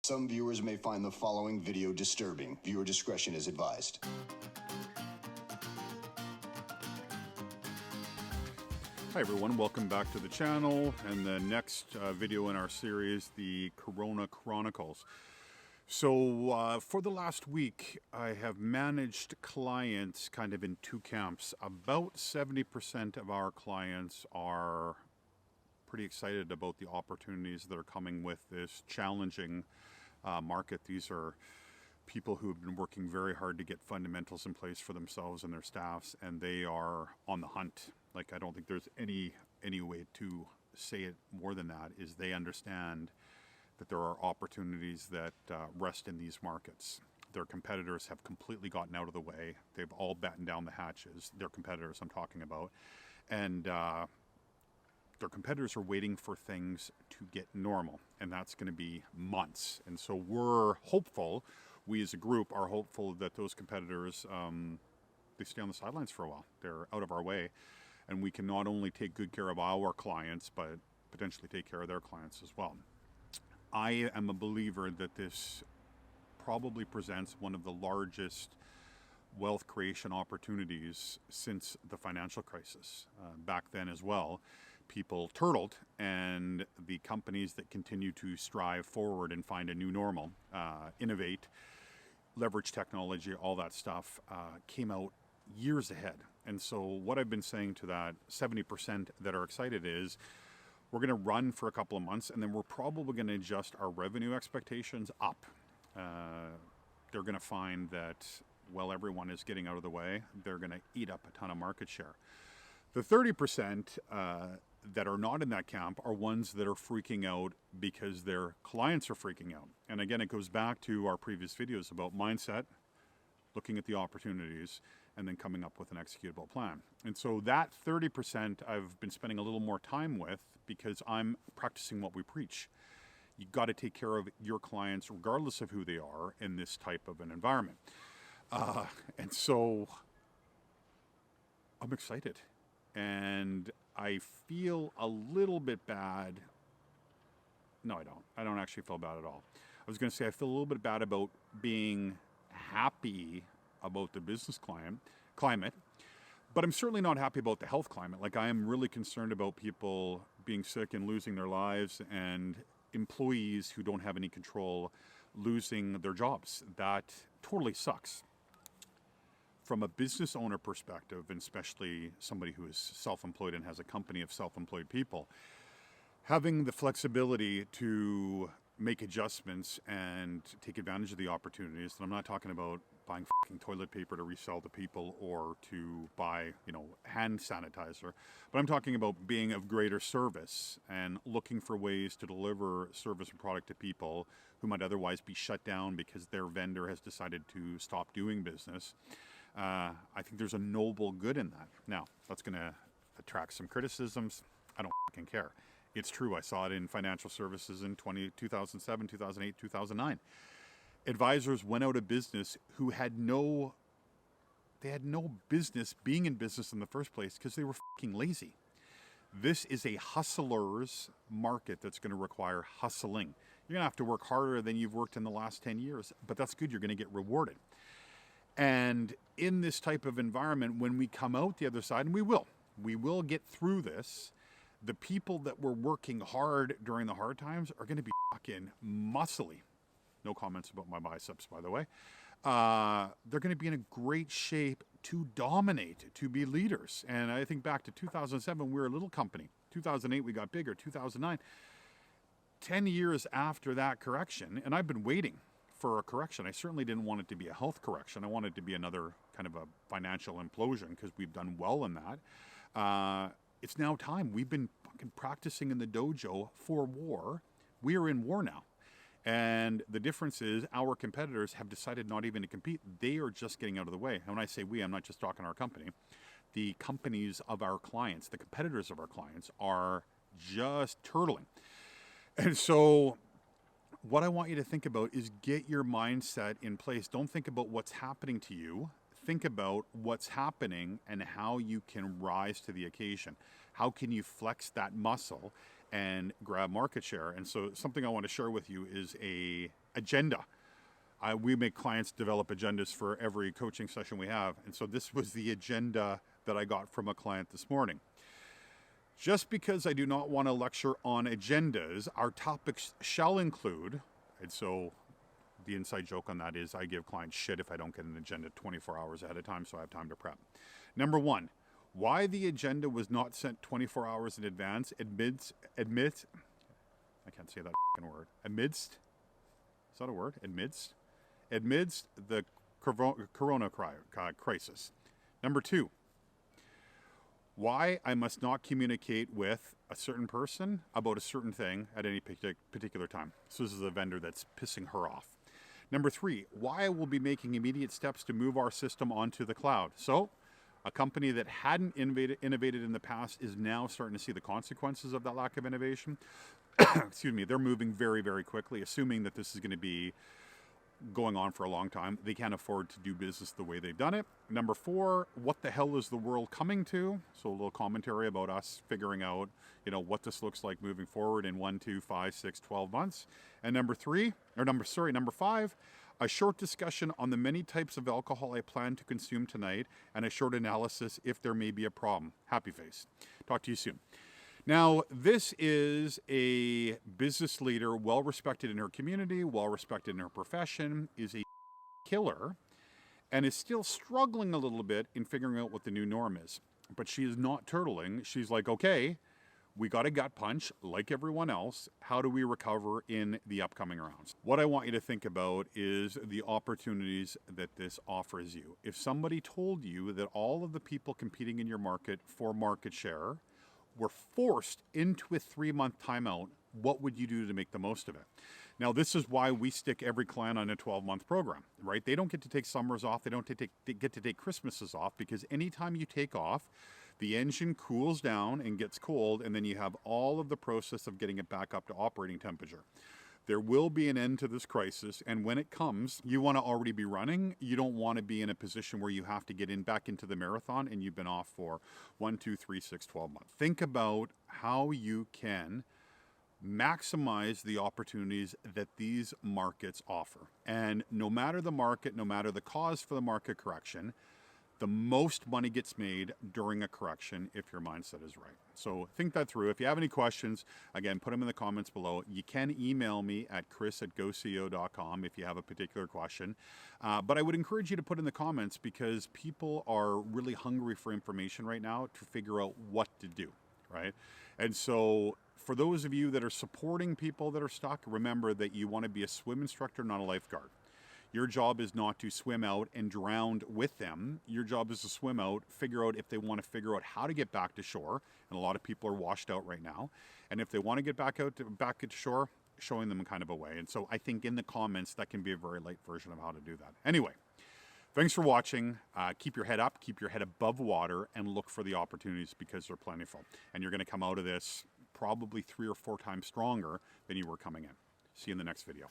Some viewers may find the following video disturbing. Viewer discretion is advised. Hi everyone, welcome back to the channel and the next video in our series, the Corona Chronicles. So for the last week, I have managed clients kind of in two camps. About 70% of our clients are pretty excited about the opportunities that are coming with this challenging market. These are people who have been working very hard to get fundamentals in place for themselves and their staffs, and they are on the hunt. Like, I don't think there's any way to say it more than that, is they understand that there are opportunities that rest in these markets. Their competitors have completely gotten out of the way. They've all battened down the hatches. Their competitors I'm talking about. And their competitors are waiting for things to get normal, and that's going to be months. And so we're hopeful, we as a group are hopeful that those competitors, they stay on the sidelines for a while. They're out of our way, and we can not only take good care of our clients, but potentially take care of their clients as well. I am a believer that this probably presents one of the largest wealth creation opportunities since the financial crisis. Back then as well, people turtled, and the companies that continue to strive forward and find a new normal, innovate, leverage technology, all that stuff, came out years ahead. And so what I've been saying to that 70% that are excited is, we're going to run for a couple of months, and then we're probably going to adjust our revenue expectations up. They're going to find that, well, everyone is getting out of the way. They're going to eat up a ton of market share. The 30% that are not in that camp are ones that are freaking out because their clients are freaking out. And again, it goes back to our previous videos about mindset, looking at the opportunities, and then coming up with an executable plan. And so that 30% I've been spending a little more time with because I'm practicing what we preach. You got to take care of your clients regardless of who they are in this type of an environment. And so I'm excited, and I feel a little bit bad. No, I don't. I don't actually feel bad at all. I was going to say I feel a little bit bad about being happy about the business climate, but I'm certainly not happy about the health climate. Like, I am really concerned about people being sick and losing their lives, and employees who don't have any control losing their jobs. That totally sucks. From a business owner perspective, and especially somebody who is self-employed and has a company of self-employed people, having the flexibility to make adjustments and take advantage of the opportunities. And I'm not talking about buying fucking toilet paper to resell to people or to buy, hand sanitizer, but I'm talking about being of greater service and looking for ways to deliver service and product to people who might otherwise be shut down because their vendor has decided to stop doing business. I think there's a noble good in that. Now, that's going to attract some criticisms. I don't fucking care. It's true. I saw it in financial services in 2007, 2008, 2009. Advisors went out of business who had no business being in business in the first place because they were fucking lazy. This is a hustler's market that's going to require hustling. You're going to have to work harder than you've worked in the last 10 years, but that's good. You're going to get rewarded. And in this type of environment, when we come out the other side, and we will get through this, the people that were working hard during the hard times are going to be fucking muscly. No comments about my biceps, by the way. They're going to be in a great shape to dominate, to be leaders. And I think back to 2007, we were a little company. 2008, we got bigger. 2009, 10 years after that correction, and I've been waiting for a correction. I certainly didn't want it to be a health correction. I wanted it to be another kind of a financial implosion because we've done well in that. It's now time. We've been fucking practicing in the dojo for war. We are in war now. And the difference is our competitors have decided not even to compete. They are just getting out of the way. And when I say we, I'm not just talking our company. The companies of our clients, the competitors of our clients, are just turtling. And so what I want you to think about is get your mindset in place. Don't think about what's happening to you. Think about what's happening and how you can rise to the occasion. How can you flex that muscle and grab market share. And so something I want to share with you is a agenda. We make clients develop agendas for every coaching session we have. And so this was the agenda that I got from a client this morning. Just because I do not want to lecture on agendas, our topics shall include, and so the inside joke on that is I give clients shit if I don't get an agenda 24 hours ahead of time, so I have time to prep. Number one, why the agenda was not sent 24 hours in advance amidst I can't say that word. Amidst, is that a word? Amidst the corona crisis. Number two, why I must not communicate with a certain person about a certain thing at any particular time. So this is a vendor that's pissing her off. Number three, why I will be making immediate steps to move our system onto the cloud. So a company that hadn't innovated in the past is now starting to see the consequences of that lack of innovation. Excuse me, they're moving very, very quickly, assuming that this is going to be going on for a long time. They can't afford to do business the way they've done it. Number four, what the hell is the world coming to? So a little commentary about us figuring out, what this looks like moving forward in 1, 2, 5, 6, 12 months. And number five, a short discussion on the many types of alcohol I plan to consume tonight and a short analysis if there may be a problem. Happy face. Talk to you soon. Now, this is a business leader, well-respected in her community, well-respected in her profession, is a killer, and is still struggling a little bit in figuring out what the new norm is. But she is not turtling. She's like, okay, we got a gut punch like everyone else. How do we recover in the upcoming rounds? What I want you to think about is the opportunities that this offers you. If somebody told you that all of the people competing in your market for market share were forced into a 3-month timeout, what would you do to make the most of it? Now, this is why we stick every client on a 12-month program, right? They don't get to take summers off. They don't get to take Christmases off, because anytime you take off, the engine cools down and gets cold, and then you have all of the process of getting it back up to operating temperature. There will be an end to this crisis, and when it comes, you want to already be running. You don't want to be in a position where you have to get back into the marathon and you've been off for 1, 2, 3, 6, 12 months. Think about how you can maximize the opportunities that these markets offer. And no matter the market, no matter the cause for the market correction, the most money gets made during a correction if your mindset is right. So think that through. If you have any questions, again, put them in the comments below. You can email me at chris@goceo.com if you have a particular question. But I would encourage you to put in the comments, because people are really hungry for information right now to figure out what to do, right? And so for those of you that are supporting people that are stuck, remember that you want to be a swim instructor, not a lifeguard. Your job is not to swim out and drown with them. Your job is to swim out, figure out if they want to figure out how to get back to shore. And a lot of people are washed out right now. And if they want to get back to shore, showing them kind of a way. And so I think in the comments, that can be a very light version of how to do that. Anyway, thanks for watching. Keep your head up, keep your head above water, and look for the opportunities, because they're plentiful. And you're going to come out of this probably 3 or 4 times stronger than you were coming in. See you in the next video.